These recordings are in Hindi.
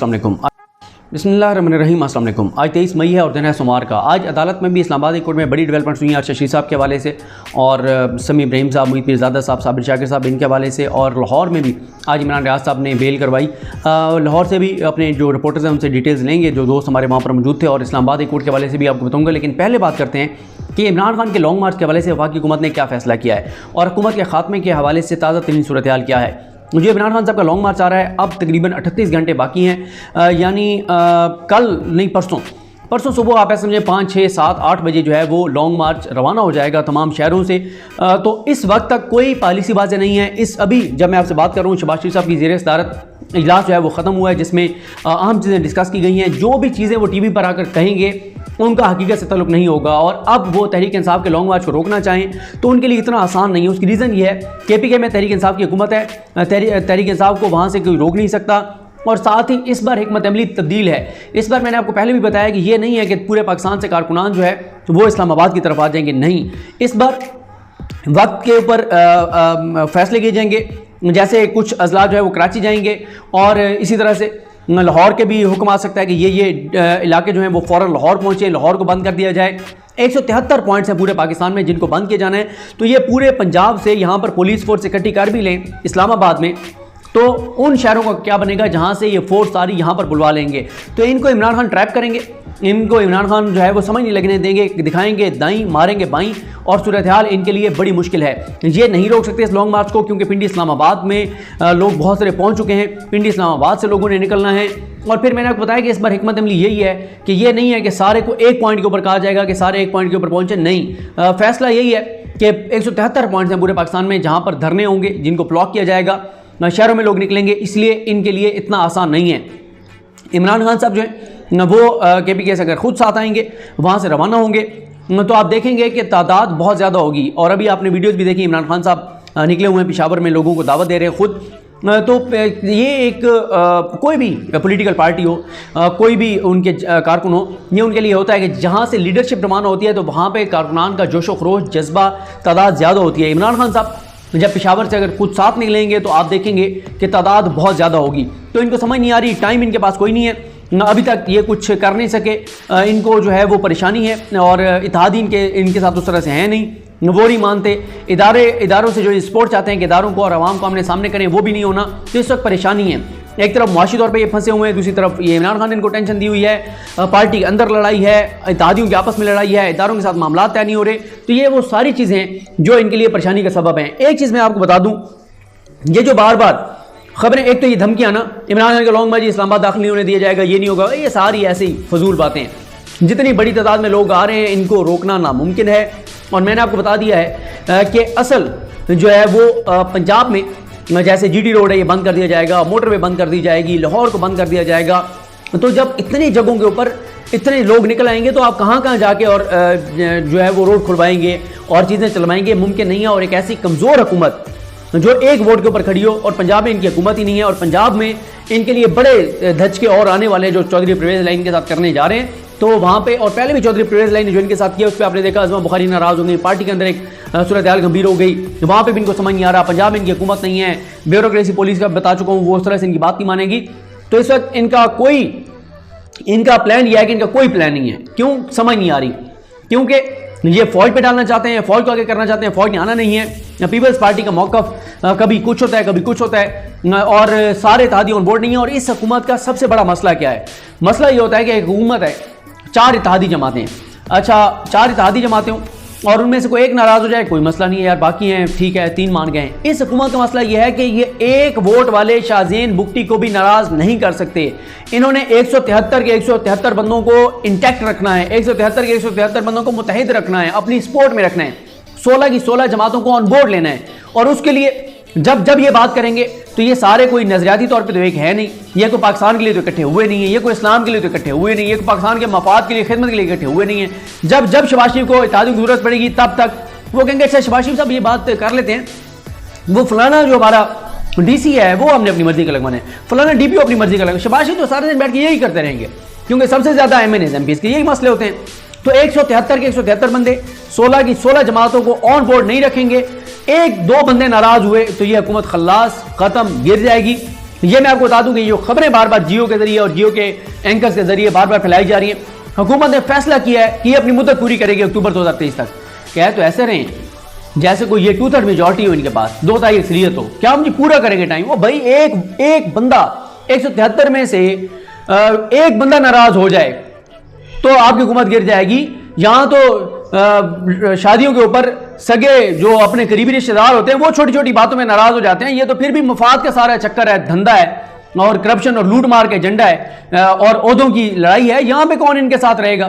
अस्सलाम वालेकुम। बिस्मिल्लाहिर्रहमानिर्रहीम। अस्सलाम वालेकुम। आज 23 मई है और दिन है सोमवार का। आज अदालत में भी इस्लामाबाद हाई कोर्ट में बड़ी डेवलपमेंट्स हुई हैं अरशद साहब के हवाले से और समी इब्राहिम साहब, मुईद पीरज़ादा साहब, साबिर शाकिर साहब, इनके हवाले से। और लाहौर में भी आज इमरान रियाज साहब ने बेल करवाई। लाहौर से भी अपने जो रिपोर्टर्स हैं उनसे डिटेल्स लेंगे, जो दोस्त हमारे वहाँ पर मौजूद थे, और इस्लामाबाद हाई कोर्ट के हवाले से भी आपको बताऊँगा। लेकिन पहले बात करते हैं कि इमरान खान के लॉन्ग मार्च के हवाले से वफाकी हुकूमत ने क्या फ़ैसला किया है और हुकूमत के खात्मे के हवाले से ताज़ा तरीन सूरत हाल क्या है। मुझे इमरान खान साहब का लॉन्ग मार्च आ रहा है, अब तकरीबन 38 घंटे बाकी हैं, यानी कल नहीं परसों सुबह आप ऐसे समझें 5, 6, 7, 8 बजे जो है वो लॉन्ग मार्च रवाना हो जाएगा तमाम शहरों से। तो इस वक्त तक कोई पॉलिसी बातें नहीं है। अभी जब मैं आपसे बात कर रहा हूँ, शहबाज शरीफ साहब की ज़ेर सदारत इजलास जो है वो ख़त्म हुआ है, जिसमें अहम चीज़ें डिस्कस की गई हैं। जो भी चीज़ें वो टीवी पर आकर कहेंगे उनका हकीकत से ताल्लुक़ नहीं होगा, और अब वो तहरीक इंसाफ के लॉन्ग मार्च को रोकना चाहें तो उनके लिए इतना आसान नहीं है। उसकी रीज़न ये है कि PK में तहरीक इंसाफ की हुकूमत है, तहरीक इंसाफ को वहाँ से कोई रोक नहीं सकता। और साथ ही इस बार हिकमत अमली तब्दील है। इस बार मैंने आपको पहले भी बताया कि ये नहीं है कि पूरे पाकिस्तान से कारकुनान जो है वो इस्लामाबाद की तरफ आ जाएंगे, नहीं। इस बार वक्त के ऊपर फैसले किए जाएंगे। जैसे कुछ अजला जो है वो कराची जाएंगे, और इसी तरह से लाहौर के भी हुक्म आ सकता है कि ये इलाके जो हैं वो फ़ौरन लाहौर पहुँचे, लाहौर को बंद कर दिया जाए। 173 पॉइंट्स हैं पूरे पाकिस्तान में जिनको बंद किए जाना है। तो ये पूरे पंजाब से यहाँ पर पुलिस फोर्स इकट्ठी कर भी लें इस्लामाबाद में, तो उन शहरों का क्या बनेगा जहाँ से ये फोर्स सारी यहाँ पर बुलवा लेंगे। तो इनको इमरान खान ट्रैप करेंगे, इनको इमरान खान जो है वो समझ नहीं लगने देंगे, दिखाएंगे दाईं मारेंगे बाईं, और सूरत हाल इनके लिए बड़ी मुश्किल है। ये नहीं रोक सकते इस लॉन्ग मार्च को, क्योंकि पिंडी इस्लामाबाद में लोग बहुत सारे पहुंच चुके हैं। पिंडी इस्लामाबाद से लोगों ने निकलना है। और फिर मैंने आपको बताया कि इस बार हिकमत अमली यही है कि ये नहीं है कि सारे को एक पॉइंट के ऊपर कहा जाएगा कि सारे एक पॉइंट के ऊपर पहुंचे, नहीं। फैसला यही है कि 173 पॉइंट्स हैं पूरे पाकिस्तान में जहाँ पर धरने होंगे, जिनको ब्लॉक किया जाएगा, शहरों में लोग निकलेंगे, इसलिए इनके लिए इतना आसान नहीं है। इमरान खान साहब जो है वो KPK से अगर खुद साथ आएंगे, वहाँ से रवाना होंगे, तो आप देखेंगे कि तादाद बहुत ज़्यादा होगी। और अभी आपने वीडियोज़ भी देखी, इमरान खान साहब निकले हुए हैं पेशावर में, लोगों को दावत दे रहे हैं खुद। तो ये एक कोई भी पॉलिटिकल पार्टी हो, कोई भी उनके कारकुन हो, ये उनके लिए होता है कि जहाँ से लीडरशिप रवाना होती है तो वहाँ पे कारकुनान का जोशो खरोश, जज्बा, तादाद ज़्यादा होती है। इमरान खान साहब जब पेशावर से अगर कुछ साथ निकलेंगे तो आप देखेंगे कि तादाद बहुत ज़्यादा होगी। तो इनको समझ नहीं आ रही, टाइम इनके पास कोई नहीं है, अभी तक ये कुछ कर नहीं सके, इनको जो है वो परेशानी है, और इत्तेहादी इनके साथ उस तरह से हैं नहीं, वो नहीं मानते। इदारों से जो सपोर्ट चाहते हैं कि इदारों को और आवाम को आमने सामने करें, वो भी नहीं होना। तो इस वक्त परेशानी है। एक तरफ मुआशी तौर पे ये फंसे हुए हैं, दूसरी तरफ ये इमरान खान ने इनको टेंशन दी हुई है, पार्टी के अंदर लड़ाई है, इत्तेहादियों के आपस में लड़ाई है, इदारों के साथ मामला तय नहीं हो रहे। तो ये वो सारी चीज़ें हैं जो इनके लिए परेशानी का सबब हैं। एक चीज़ मैं आपको बता दूँ, ये जो बार बार खबरें, एक तो ये धमकियाँ ना, इमरान खान का लॉन्ग मार्च इस्लामाबाद दाखिल नहीं होने दिया जाएगा, ये नहीं होगा, ये सारी ऐसी ही फजूल बातें हैं। जितनी बड़ी तादाद में लोग आ रहे हैं, इनको रोकना नामुमकिन है। और मैंने आपको बता दिया है कि असल जो है वो पंजाब में जैसे GT रोड है, ये बंद कर दिया जाएगा, मोटरवे बंद कर दी जाएगी, लाहौर को बंद कर दिया जाएगा। तो जब इतनी जगहों के ऊपर इतने लोग निकल आएंगे तो आप कहाँ जाके और जो है वो रोड खुलवाएंगे और चीज़ें चलवाएंगे, मुमकिन नहीं है। और एक ऐसी कमज़ोर हुकूमत जो एक वोट के ऊपर खड़ी हो, और पंजाब में इनकी हुकूमत ही नहीं है, और पंजाब में इनके लिए बड़े धचके और आने वाले जो चौधरी परवेज़ लाइन के साथ करने जा रहे हैं, तो वहाँ पे, और पहले भी चौधरी परवेज़ लाइन ने जो इनके साथ किया उस पर आपने देखा, अज़मा बुखारी नाराज़ हो गई, पार्टी के अंदर एक सूरत हाल गंभीर हो गई, वहाँ पे भी इनको समझ नहीं आ रहा। पंजाब में इनकी हुकूमत नहीं है, ब्यूरोक्रेसी पुलिस का बता चुका हूँ, वो उस तरह से इनकी बात नहीं मानेगी। तो इस वक्त इनका प्लान यह है कि इनका कोई प्लान नहीं है। क्यों समझ नहीं आ रही? क्योंकि ये फौज पे डालना चाहते हैं, फौज को आगे करना चाहते हैं, फौज ने आना नहीं है। पीपल्स पार्टी का मौक़िफ़ कभी कुछ होता है, कभी कुछ होता है, और सारे इत्तेहादी ऑन बोर्ड नहीं है। और इस हुकूमत का सबसे बड़ा मसला क्या है? मसला ये होता है कि एक हुकूमत है, 4 इत्तेहादी जमातें, अच्छा 4 इत्तेहादी जमातें हों, और उनमें से कोई एक नाराज़ हो जाए, कोई मसला नहीं है यार, बाकी हैं ठीक है, 3 मान गए हैं। इस हुकूमत का मसला यह है कि ये एक वोट वाले शाहजेन बुगटी को भी नाराज़ नहीं कर सकते। इन्होंने 173 के 173 बंदों को इंटैक्ट रखना है, 173 के 173 बंदों को मुतहिद रखना है, अपनी सपोर्ट में रखना है, 16 की 16 जमातों को ऑन बोर्ड लेना है। और उसके लिए जब ये बात करेंगे तो ये सारे कोई नजरियाती तौर पे तो एक है नहीं, ये कोई पाकिस्तान के लिए तो इकट्ठे हुए नहीं है, ये कोई इस्लाम के लिए तो इकट्ठे हुए नहीं है, ये पाकिस्तान के मफाद के लिए, खिदमत के लिए इकट्ठे हुए नहीं है। जब शहबाज शरीफ को इत्तेहादी की जरूरत पड़ेगी तब तक वो कहेंगे अच्छा शहबाज शरीफ साहब ये बात कर लेते हैं, वो फलाना जो हमारा DC है वो हमने अपनी मर्जी का लगवाना है, फलाना DPO अपनी मर्जी का लगवाना। शहबाज शरीफ तो सारे दिन बैठ के यही करते रहेंगे, क्योंकि सबसे ज्यादा MNAs MPs के यही मसले होते हैं। तो 173 के 173 बंदे 16 की 16 जमातों को ऑन बोर्ड नहीं रखेंगे। 1-2 बंदे नाराज हुए तो ये हुकूमत खल्लास, खत्म, गिर जाएगी। ये मैं आपको बता दूं कि जो खबरें बार बार जियो के जरिए और जियो के एंकर्स के जरिए बार बार फैलाई जा रही हैं, हुकूमत ने फैसला किया है कि ये अपनी मुद्दत पूरी करेगी अक्टूबर 2023 तक। क्या है तो ऐसे रहे जैसे कोई ये 2/3 मेजॉरिटी हो इनके पास, 2 तारीख अक्सरियत हो, क्या हम जी पूरा करेंगे टाइम? वो भाई एक बंदा 173 में से एक बंदा नाराज हो जाए तो आपकी हुकूमत गिर जाएगी। यहां तो शादियों के ऊपर सगे जो अपने करीबी रिश्तेदार होते हैं वो छोटी छोटी बातों में नाराज हो जाते हैं। ये तो फिर भी मफाद का सारा चक्कर है, धंधा है और करप्शन और लूट मार का एजेंडा है और ओहदों की लड़ाई है। यहां पे कौन इनके साथ रहेगा?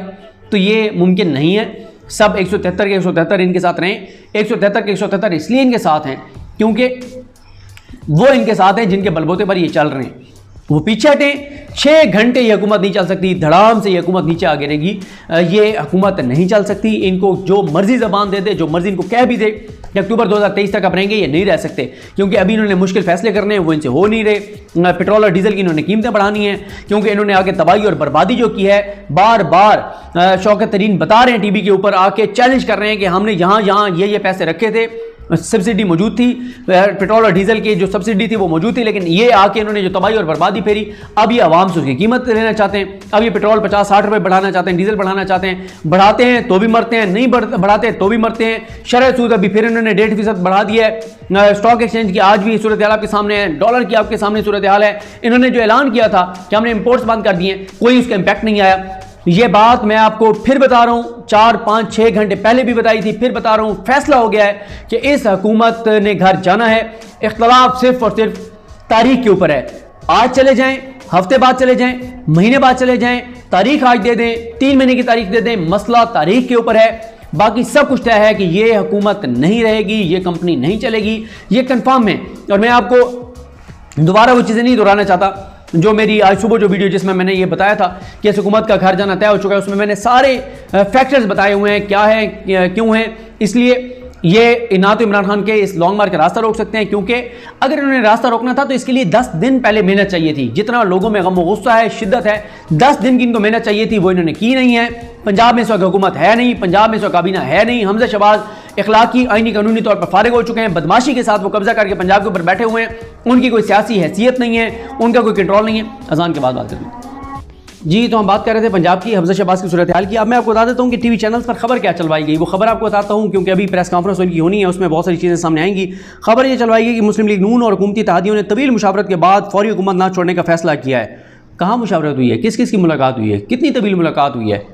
तो ये मुमकिन नहीं है। सब 173 के 173 इनके साथ रहें। 173 के 173 इसलिए इनके साथ हैं क्योंकि वो इनके साथ हैं जिनके बलबूते पर ये चल रहे हैं। वो पीछे हटें, 6 घंटे ये हुकूमत नहीं चल सकती, धड़ाम से ये हुकूमत नीचे आ गिरेगी। ये हुकूमत नहीं चल सकती। इनको जो मर्जी जबान दे दे, जो मर्जी इनको कह भी दे कि अक्टूबर 2023 तक आप रहेंगे, ये नहीं रह सकते क्योंकि अभी इन्होंने मुश्किल फैसले करने हैं, वो इनसे हो नहीं रहे। पेट्रोल और डीजल की इन्होंने कीमतें बढ़ानी है क्योंकि इन्होंने आगे तबाही और बर्बादी जो की है, बार बार शौकत तरीन बता रहे हैं, टीवी के ऊपर आके चैलेंज कर रहे हैं कि हमने यहाँ ये पैसे रखे थे, सब्सिडी मौजूद थी, पेट्रोल और डीजल की जो सब्सिडी थी वो मौजूद थी, लेकिन ये आके इन्होंने जो तबाही और बर्बादी फेरी, अब ये आवाम से उसकी कीमत लेना चाहते हैं। अब ये पेट्रोल 50-60 रुपए बढ़ाना चाहते हैं, डीजल बढ़ाना चाहते हैं। बढ़ाते हैं तो भी मरते हैं, नहीं बढ़ाते तो भी मरते हैं। शरह सूद अभी फिर इन्होंने 1.5% बढ़ा दिया है। स्टॉक एक्सचेंज की आज भी सूरत हाल आपके सामने है, डॉलर की आपके सामने सूरत हाल है। इन्होंने जो ऐलान किया था कि हमने इंपोर्ट्स बंद कर दिए, कोई उसका इंपैक्ट नहीं आया। ये बात मैं आपको फिर बता रहा हूं, 4-5-6 घंटे पहले भी बताई थी, फिर बता रहा हूं। फैसला हो गया है कि इस हुकूमत ने घर जाना है। इख्तलाफ सिर्फ और सिर्फ तारीख के ऊपर है। आज चले जाएं, हफ्ते बाद चले जाएं, महीने बाद चले जाएं, तारीख आज दे दें, 3 महीने की तारीख दे दें, मसला तारीख के ऊपर है। बाकी सब कुछ तय है कि ये हुकूमत नहीं रहेगी, ये कंपनी नहीं चलेगी, ये कंफर्म है। और मैं आपको दोबारा वो चीज़ें नहीं दोहराना चाहता जो मेरी आज सुबह जो वीडियो जिसमें मैंने ये बताया था कि इस हुकूमत का घर जाना तय हो चुका है, उसमें मैंने सारे फैक्टर्स बताए हुए हैं, क्या है क्यों है। इसलिए ये ना तो इमरान खान के इस लॉन्ग मार्च का रास्ता रोक सकते हैं, क्योंकि अगर इन्होंने रास्ता रोकना था तो इसके लिए 10 दिन पहले मेहनत चाहिए थी। जितना लोगों में गम गुस्सा है, शिद्दत है, 10 दिन की इनको मेहनत चाहिए थी, वो इन्होंने की नहीं है। पंजाब में इस वक्त हुकूमत है नहीं, पंजाब में इस वक्त काबीना है नहीं। हमजा शहबाज इखलाकी आईनी कानूनी तौर पर फारिग हो चुके हैं, बदमाशी के साथ वो कब्जा करके पंजाब के ऊपर बैठे हुए हैं। उनकी कोई सियासी हैसियत नहीं है, उनका कोई कंट्रोल नहीं है। अजान के बाद बात करें जी। तो हम बात कर रहे थे पंजाब की, हमजा शहबाज की सूरत हाल की। अब मैं आपको बता देता हूँ कि टीवी चैनल्स पर खबर क्या चलवाई गई। वो खबर आपको बताता हूँ क्योंकि अभी प्रेस कॉन्फ्रेंस उनकी होनी है, उसमें बहुत सारी चीज़ें सामने आएंगी। खबर ये चलवाई गई कि मुस्लिम लीग नून और हुकूमती इत्तेहादियों ने तवील मुशावरत के बाद फौरी हुकूमत ना छोड़ने का फैसला किया है। कहाँ मुशावरत हुई है, किस किस की मुलाकात हुई है, कितनी तवील मुलाकात हुई है?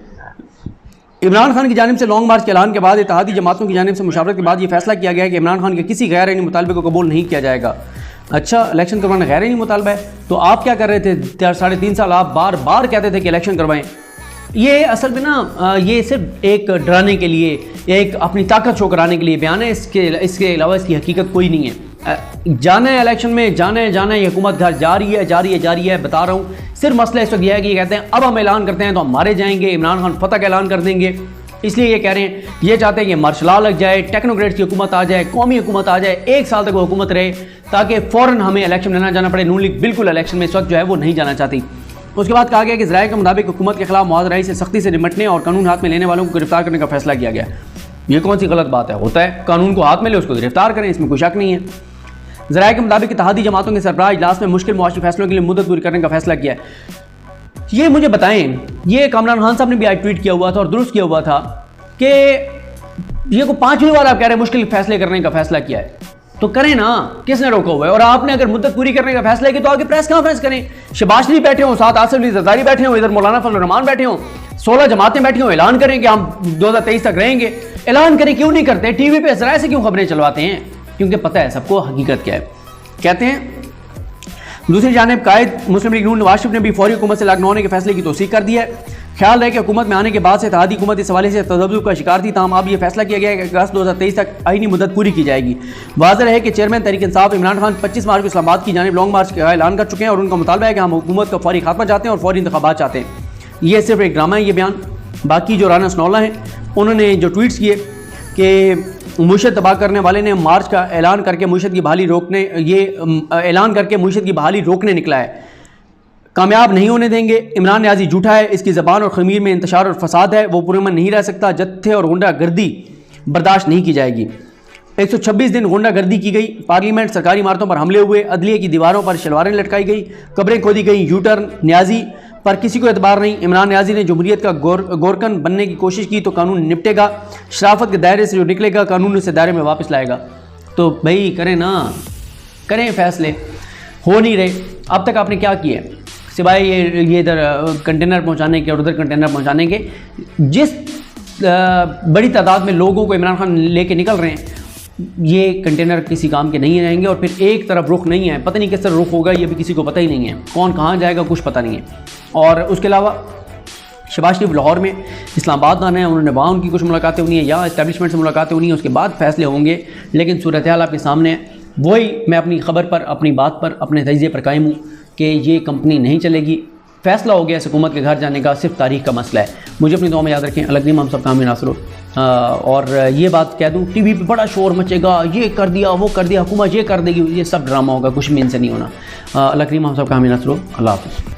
इमरान खान की जानिब से लॉन्ग मार्च के ऐलान के बाद इत्तेहादी जमातों की जानिब से मुशावरत के बाद ये फैसला किया गया है कि इमरान खान के किसी गैर आईनी मुतालबे को कबूल नहीं किया जाएगा। अच्छा, इलेक्शन करवाना गैर आईनी मुतालबा है, तो आप क्या कर रहे थे 3.5 साल? आप बार बार कहते थे कि इलेक्शन करवाएं। ये असल में ना ये सिर्फ एक डराने के लिए, एक अपनी ताकत शो कराने के लिए बयान है। इसके अलावा इसकी हकीकत कोई नहीं है। जाना है इलेक्शन में, जाना है। ये हुकूमत घर जा रही है, बता रहा हूँ। सिर्फ मसला इस वक्त यह है कि ये कहते हैं अब हम ऐलान करते हैं तो हम मारे जाएंगे, इमरान खान फतह का ऐलान कर देंगे। इसलिए ये कह रहे हैं, ये चाहते हैं कि मार्शल लॉ लग जाए, टेक्नोक्रेट्स की हुकूमत आ जाए, कौमी हुकूमत आ जाए, 1 साल तक वो हुकूमत रहे ताकि फ़ौरन हमें इलेक्शन में ना जाना पड़े। नून लीग बिल्कुल इलेक्शन में इस वक्त जो है वो नहीं जाना चाहती। उसके बाद कहा गया कि ज़राए के मुताबिक हुकूमत के खिलाफ मुआवज़राई से सख्ती से निपटने और कानून हाथ में लेने वालों को गिरफ्तार करने का फैसला किया गया। ये कौन सी गलत बात है? होता है, कानून को हाथ में ले उसको गिरफ्तार करें, इसमें कोई शक नहीं है। ज़राए के मुताबिक इत्तेहादी जमातों के सरबराह इजलास में मुश्किल मुआशी फैसलों के लिए मुद्दत पूरी करने का फैसला किया है। ये मुझे बताएं, ये कामरान खान साहब ने भी आज ट्वीट किया हुआ था और दुरुस्त किया हुआ था कि ये को 5वीं बार आप कह रहे हैं मुश्किल फैसले करने का फैसला किया है, तो करें ना, किसने रोका हुआ है? और आपने अगर मुद्दत पूरी करने का फैसला किया तो आगे प्रेस कॉन्फ्रेंस करें। शहबाज शरीफ बैठे हो, साथ आसिफ अली जरदारी बैठे हो, इधर मौलाना फजल रहमान बैठे हो, 16 जमातें बैठी हो, ऐलान करें कि हम 2023 तक रहेंगे। ऐलान करें, क्यों नहीं करते? टीवी पे ज़राए से क्यों खबरें चलवाते हैं? क्योंकि पता है सबको हकीकत क्या है। कहते हैं दूसरी जानिब कायद मुस्लिम लीग नून नवाज शरीफ ने भी फौरी हुकूमत से लागू होने के फैसले की तौसीक कर दी है। ख्याल है कि हुकूमत में आने के बाद से इत्तेहादी हुकूमत इस हवाले से तज़ब्ज़ुब का शिकार थी, ताहम अब यह फैसला किया गया है कि अगस्त 2023 तक आईनी मुद्दत पूरी की जाएगी। वाज़ेह है कि चेयरमैन तहरीक इंसाफ इमरान खान 25 मार्च को इस्लामाबाद की जानिब लॉन्ग मार्च का ऐलान कर चुके हैं और उनका मुतालबा है कि हम हुकूमत का फौरी खात्मा चाहते हैं और फौरी इंतखाबात चाहते हैं। ये सिर्फ एक ड्रामा है ये बयान। बाकी जो राना सनौल्ला हैं उन्होंने जो ट्वीट्स किए कि मुईशत तबाह करने वाले ने मार्च का ऐलान करके मुईशत की बहाली रोकने, ये ऐलान करके मुईशत की बहाली रोकने निकला है, कामयाब नहीं होने देंगे। इमरान न्याजी झूठा है, इसकी ज़बान और खमीर में इंतशार और फसाद है, वो पुरअमन नहीं रह सकता। जत्थे और गुंडा गर्दी बर्दाश्त नहीं की जाएगी। 126 दिन गुंडागर्दी की गई, पार्लियामेंट सरकारी इमारतों पर हमले हुए, अदलिये की दीवारों पर शलवारें लटकाई गई, कब्रें खोदी गई, यूटर्न, न्याजी पर किसी को एतबार नहीं। इमरान न्याजी ने जमहूरियत का गोरकन बनने की कोशिश की तो कानून निपटेगा, शराफत के दायरे से जो निकलेगा कानून उसे दायरे में वापस लाएगा। तो भाई करें ना, करें फैसले, हो नहीं रहे। अब तक आपने क्या किया सिवाय ये इधर कंटेनर पहुंचाने के और उधर कंटेनर पहुंचाने के। जिस बड़ी तादाद में लोगों को इमरान खान लेके निकल रहे हैं, ये कंटेनर किसी काम के नहीं रहेंगे और फिर एक तरफ रुख नहीं है, पता नहीं किस तरह रुख होगा, ये भी किसी को पता ही नहीं है, कौन कहाँ जाएगा कुछ पता नहीं है। और उसके अलावा शहबाज शरीफ लाहौर में इस्लामाबाद आना है, उन्होंने वहाँ उनकी कुछ मुलाकातें हुई हैं या इस्टेब्लिशमेंट से मुलाकातें हुई हैं, उसके बाद फैसले होंगे। लेकिन सूरत हाल आपके सामने है। वही मैं अपनी खबर पर, अपनी बात पर, अपने तजिए पर कायम हूँ कि ये कंपनी नहीं चलेगी। फैसला हो गया हुकूमत के घर जाने का, सिर्फ तारीख का मसला है। मुझे अपनी दुआ में याद रखें। अलग नहीं, हम सब काम नासरो। और ये बात कह दूँ, टीवी पे बड़ा शोर मचेगा, ये कर दिया वो कर दिया, हुकूमत ये कर देगी, ये सब ड्रामा होगा, कुछ भी इनसे नहीं होना। अलग नहीं, हम सब काम नासरो। अल्लाह हाफ़िज़।